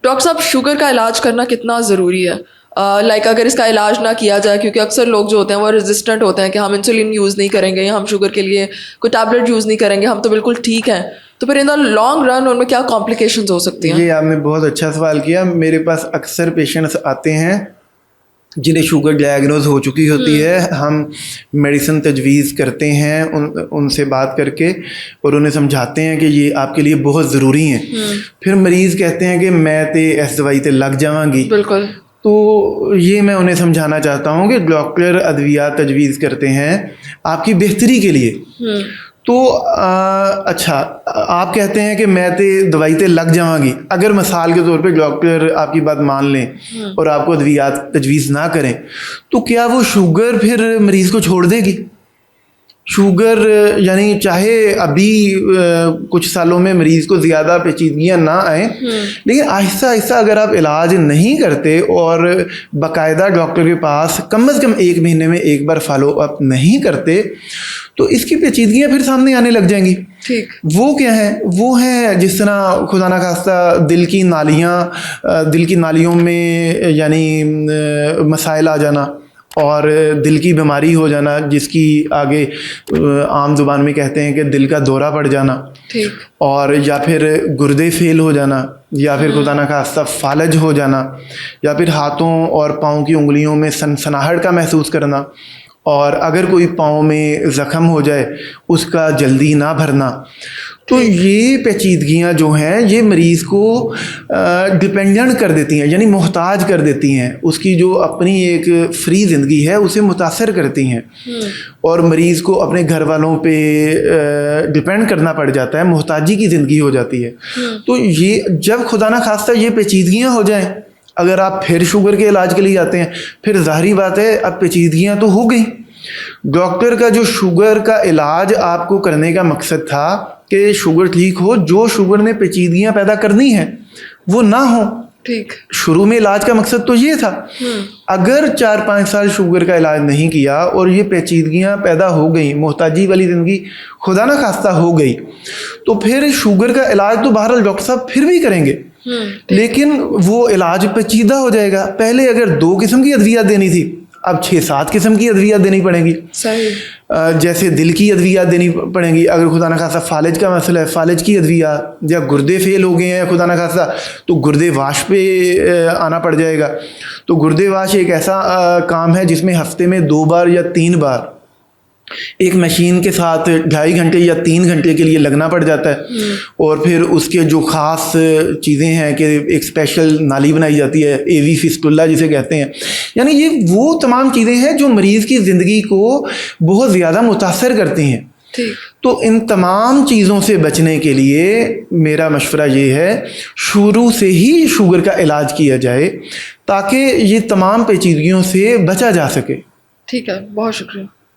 Doctor صاحب sugar کا علاج کرنا کتنا ضروری ہے؟ لائک اگر اس کا علاج نہ کیا جائے، کیونکہ اکثر لوگ جو ہوتے ہیں وہ ریزسٹنٹ ہوتے ہیں کہ ہم انسولین یوز نہیں کریں گے یا ہم شوگر کے لیے کوئی ٹیبلٹ یوز نہیں کریں گے، ہم تو بالکل ٹھیک ہیں، تو پھر ان دا لانگ رن ان میں کیا کمپلیکیشنز ہو سکتی ہیں؟ یہ آپ نے بہت اچھا سوال کیا. میرے پاس اکثر پیشنٹس آتے ہیں جنہیں شوگر ڈائگنوز ہو چکی ہوتی ہے. ہم میڈیسن تجویز کرتے ہیں ان سے بات کر کے اور انہیں سمجھاتے ہیں کہ یہ آپ کے لیے بہت ضروری ہیں. پھر مریض کہتے ہیں کہ میں تے اس دوائی تے لگ جاواں گی. بالکل. تو یہ میں انہیں سمجھانا چاہتا ہوں کہ ڈاکٹر ادویات تجویز کرتے ہیں آپ کی بہتری کے لیے. تو اچھا آپ کہتے ہیں کہ میں تے دوائی تے لگ جاواں گی. اگر مثال کے طور پہ ڈاکٹر آپ کی بات مان لیں اور آپ کو ادویات تجویز نہ کریں تو کیا وہ شوگر پھر مریض کو چھوڑ دے گی؟ شوگر یعنی چاہے ابھی کچھ سالوں میں مریض کو زیادہ پیچیدگیاں نہ آئیں، لیکن آہستہ آہستہ اگر آپ علاج نہیں کرتے اور باقاعدہ ڈاکٹر کے پاس کم از کم 1 مہینے میں ایک بار فالو اپ نہیں کرتے تو اس کی پیچیدگیاں پھر سامنے آنے لگ جائیں گی. ٹھیک. وہ کیا ہیں؟ وہ ہیں جس طرح خدا نخواستہ دل کی نالیوں میں یعنی مسائل آ جانا اور دل کی بیماری ہو جانا، جس کی آگے عام زبان میں کہتے ہیں کہ دل کا دورہ پڑ جانا. ٹھیک. اور یا پھر گردے فیل ہو جانا، یا پھر خدا نخواستہ فالج ہو جانا، یا پھر ہاتھوں اور پاؤں کی انگلیوں میں سنسناہٹ کا محسوس کرنا، اور اگر کوئی پاؤں میں زخم ہو جائے اس کا جلدی نہ بھرنا. تو یہ پیچیدگیاں جو ہیں یہ مریض کو ڈپینڈنٹ کر دیتی ہیں، یعنی محتاج کر دیتی ہیں. اس کی جو اپنی ایک فری زندگی ہے اسے متاثر کرتی ہیں اور مریض کو اپنے گھر والوں پہ ڈپینڈ کرنا پڑ جاتا ہے، محتاجی کی زندگی ہو جاتی ہے. تو یہ جب خدا نہ خواستہ یہ پیچیدگیاں ہو جائیں، اگر آپ پھر شوگر کے علاج کے لیے آتے ہیں، پھر ظاہری بات ہے اب پیچیدگیاں تو ہو گئیں. ڈاکٹر کا جو شوگر کا علاج آپ کو کرنے کا مقصد تھا کہ شوگر ٹھیک ہو، جو شوگر نے پیچیدگیاں پیدا کرنی ہیں وہ نہ ہوں. ٹھیک. شروع میں علاج کا مقصد تو یہ تھا. اگر 4-5 سال شوگر کا علاج نہیں کیا اور یہ پیچیدگیاں پیدا ہو گئیں، محتاجی والی زندگی خدا نہ خواستہ ہو گئی، تو پھر شوگر کا علاج تو بہرحال ڈاکٹر صاحب پھر بھی کریں گے، لیکن وہ علاج پیچیدہ ہو جائے گا. پہلے اگر 2 قسم کی ادویات دینی تھی، اب 6-7 قسم کی ادویات دینی پڑیں گی. صحیح. جیسے دل کی ادویات دینی پڑیں گی، اگر خدا نخواستہ فالج کا مسئلہ ہے فالج کی ادویات، یا گردے فیل ہو گئے ہیں خدا نخواستہ تو گردے واش پہ آنا پڑ جائے گا. تو گردے واش ایک ایسا کام ہے جس میں ہفتے میں 2 بار یا 3 بار ایک مشین کے ساتھ 2.5 گھنٹے یا 3 گھنٹے کے لیے لگنا پڑ جاتا ہے. اور پھر اس کے جو خاص چیزیں ہیں کہ ایک اسپیشل نالی بنائی جاتی ہے، اے وی فسٹولا جسے کہتے ہیں. یعنی یہ وہ تمام چیزیں ہیں جو مریض کی زندگی کو بہت زیادہ متاثر کرتی ہیں. تو ان تمام چیزوں سے بچنے کے لیے میرا مشورہ یہ ہے شروع سے ہی شوگر کا علاج کیا جائے تاکہ یہ تمام پیچیدگیوں سے بچا جا سکے. ٹھیک ہے، بہت شکریہ.